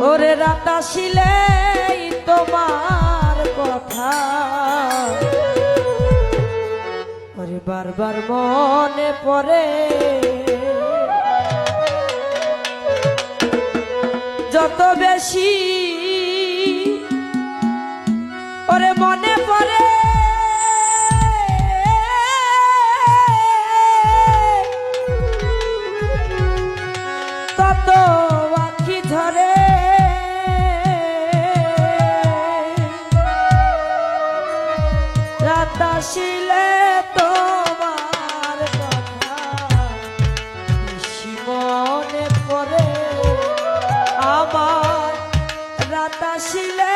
ওরে রাত আসিলে তোমার কথা ওরে বারবার মনে পড়ে, যত বেশি ওরে মনে পড়ে তত আখি ধরে। রাত আসিলে তোমার কথা বেশি মনে পড়ে আমার, রাত আসিলে